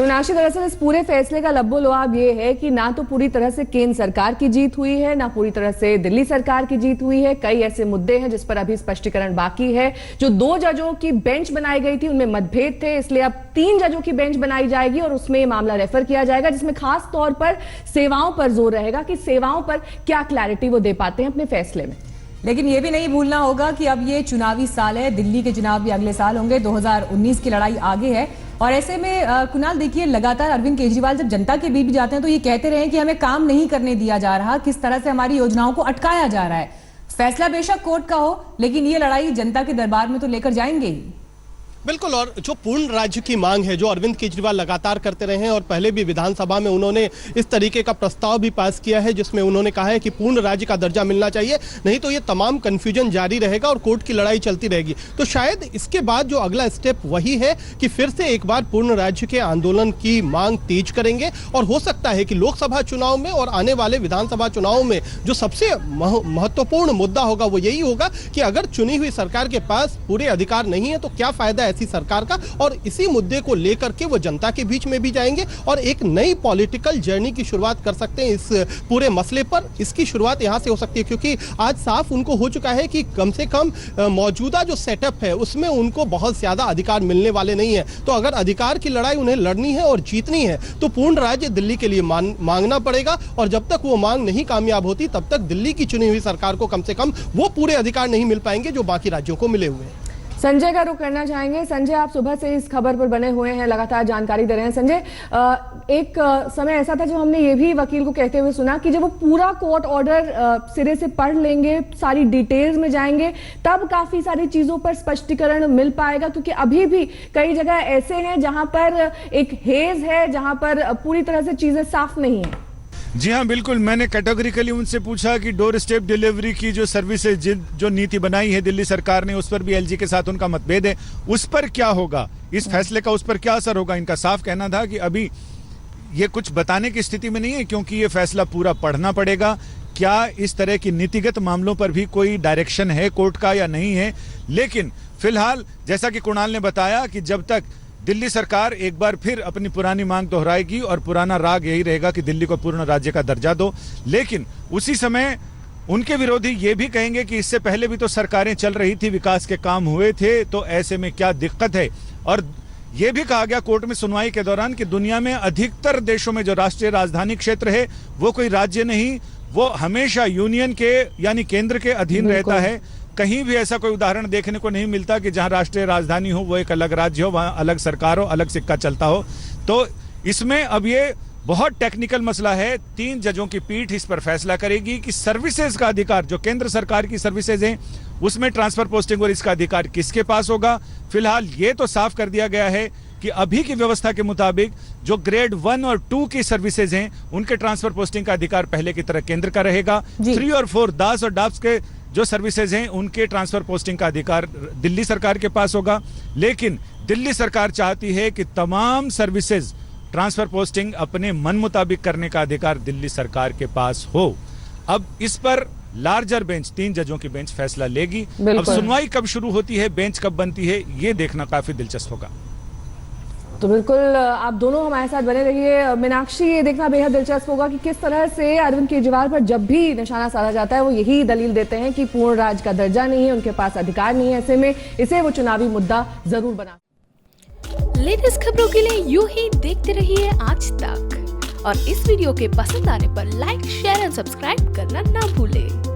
तो मीनाक्षी, दरअसल इस पूरे फैसले का लब्बो लुआब ये है कि ना तो पूरी तरह से केंद्र सरकार की जीत हुई है, ना पूरी तरह से दिल्ली सरकार की जीत हुई है। कई ऐसे मुद्दे हैं जिस पर अभी स्पष्टीकरण बाकी है। जो 2 जजों की बेंच बनाई गई थी उनमें मतभेद थे, इसलिए अब 3 जजों की बेंच बनाई जाएगी और उसमें मामला रेफर किया जाएगा, जिसमें खास तौर पर सेवाओं पर जोर रहेगा कि सेवाओं पर क्या क्लैरिटी वो दे पाते हैं अपने फैसले में। लेकिन ये भी नहीं भूलना होगा कि अब ये चुनावी साल है, दिल्ली के चुनाव भी अगले साल होंगे, 2019 की लड़ाई आगे है। और ऐसे में कुणाल देखिए, लगातार अरविंद केजरीवाल जब जनता के बीच जाते हैं तो ये कहते रहे कि हमें काम नहीं करने दिया जा रहा, किस तरह से हमारी योजनाओं को अटकाया जा रहा है। फैसला बेशक कोर्ट का हो, लेकिन ये लड़ाई जनता के दरबार में तो लेकर जाएंगे ही। बिल्कुल, और जो पूर्ण राज्य की मांग है जो अरविंद केजरीवाल लगातार करते रहे हैं, और पहले भी विधानसभा में उन्होंने इस तरीके का प्रस्ताव भी पास किया है जिसमें उन्होंने कहा है कि पूर्ण राज्य का दर्जा मिलना चाहिए, नहीं तो ये तमाम कंफ्यूजन जारी रहेगा और कोर्ट की लड़ाई चलती रहेगी। तो शायद इसके बाद जो अगला स्टेप वही है कि फिर से एक बार पूर्ण राज्य के आंदोलन की मांग तेज करेंगे, और हो सकता है कि लोकसभा चुनाव में और आने वाले विधानसभा चुनाव में जो सबसे महत्वपूर्ण मुद्दा होगा वो यही होगा कि अगर चुनी हुई सरकार के पास पूरे अधिकार नहीं है तो क्या फायदा ऐसी सरकार का। और इसी मुद्दे को लेकर के वो जनता के बीच में भी जाएंगे और एक नई पॉलिटिकल जर्नी की शुरुआत कर सकते हैं। इस पूरे मसले पर इसकी शुरुआत यहां से हो सकती है, क्योंकि आज साफ उनको हो चुका है कि कम से कम मौजूदा जो सेटअप है उसमें उनको बहुत ज्यादा अधिकार मिलने वाले नहीं है। तो अगर अधिकार की लड़ाई उन्हें लड़नी है और जीतनी है तो पूर्ण राज्य दिल्ली के लिए मांगना पड़ेगा, और जब तक वो मांग नहीं कामयाब होती तब तक दिल्ली की चुनी हुई सरकार को कम से कम वो पूरे अधिकार नहीं मिल पाएंगे जो बाकी राज्यों को मिले हुए हैं। संजय का रुख करना चाहेंगे। संजय, आप सुबह से इस खबर पर बने हुए हैं, लगातार जानकारी दे रहे हैं। संजय, एक समय ऐसा था जब हमने ये भी वकील को कहते हुए सुना कि जब वो पूरा कोर्ट ऑर्डर सिरे से पढ़ लेंगे, सारी डिटेल्स में जाएंगे, तब काफी सारी चीजों पर स्पष्टीकरण मिल पाएगा, क्योंकि अभी भी कई जगह ऐसे हैं जहां पर एक हेज है, जहां पर पूरी तरह से चीजें साफ नहीं है। जी हाँ, बिल्कुल। मैंने कैटेगरिकली उनसे पूछा कि डोर स्टेप डिलीवरी की जो सर्विसेज, जो नीति बनाई है दिल्ली सरकार ने, उस पर भी एलजी के साथ उनका मतभेद है, उस पर क्या होगा, इस फैसले का उस पर क्या असर होगा। इनका साफ कहना था कि अभी ये कुछ बताने की स्थिति में नहीं है, क्योंकि ये फैसला पूरा पढ़ना पड़ेगा। क्या इस तरह की नीतिगत मामलों पर भी कोई डायरेक्शन है कोर्ट का या नहीं है। लेकिन फिलहाल जैसा कि कुणाल ने बताया कि जब तक दिल्ली सरकार एक बार फिर अपनी पुरानी मांग दोहराएगी, और पुराना राग यही रहेगा कि दिल्ली को पूर्ण राज्य का दर्जा दो, लेकिन उसी समय उनके विरोधी ये भी कहेंगे कि इससे पहले भी तो सरकारें चल रही थी, विकास के काम हुए थे, तो ऐसे में क्या दिक्कत है। और ये भी कहा गया कोर्ट में सुनवाई के दौरान कि दुनिया में अधिकतर देशों में जो राष्ट्रीय राजधानी क्षेत्र है वो कोई राज्य नहीं, वो हमेशा यूनियन के यानी केंद्र के अधीन रहता है। कहीं भी ऐसा कोई उदाहरण देखने को नहीं मिलता कि जहां राष्ट्रीय राजधानी हो वो एक अलग राज्य हो, वहां अलग सरकार हो, अलग सिक्का चलता हो। तो इसमें अब ये बहुत टेक्निकल मसला है। 3 जजों की पीठ इस पर फैसला करेगी कि सर्विसेज का अधिकार, जो केंद्र सरकार की सर्विसेज हैं, उसमें ट्रांसफर पोस्टिंग और इसका अधिकार किसके पास होगा। फिलहाल ये तो साफ कर दिया गया है कि अभी की व्यवस्था के मुताबिक जो ग्रेड 1 और 2 की सर्विसेज हैं उनके ट्रांसफर पोस्टिंग का अधिकार पहले की तरह केंद्र का रहेगा। 3 और 4 दास और डाफ्स के जो सर्विसेज हैं उनके ट्रांसफर पोस्टिंग का अधिकार दिल्ली सरकार के पास होगा। लेकिन दिल्ली सरकार चाहती है कि तमाम सर्विसेज ट्रांसफर पोस्टिंग अपने मन मुताबिक करने का अधिकार दिल्ली सरकार के पास हो। अब इस पर लार्जर बेंच, 3 जजों की बेंच फैसला लेगी। अब सुनवाई कब शुरू होती है, बेंच कब बनती है, ये देखना काफी दिलचस्प होगा। तो बिल्कुल आप दोनों हमारे साथ बने रहिए। मीनाक्षी, ये देखना बेहद दिलचस्प होगा कि किस तरह से अरविंद केजरीवाल पर जब भी निशाना साधा जाता है वो यही दलील देते हैं कि पूर्ण राज्य का दर्जा नहीं है, उनके पास अधिकार नहीं है, ऐसे में इसे वो चुनावी मुद्दा जरूर बना। लेटेस्ट खबरों के लिए यूं ही देखते रहिए आज तक, और इस वीडियो के पसंद आने पर लाइक, शेयर एंड सब्सक्राइब करना ना भूलें।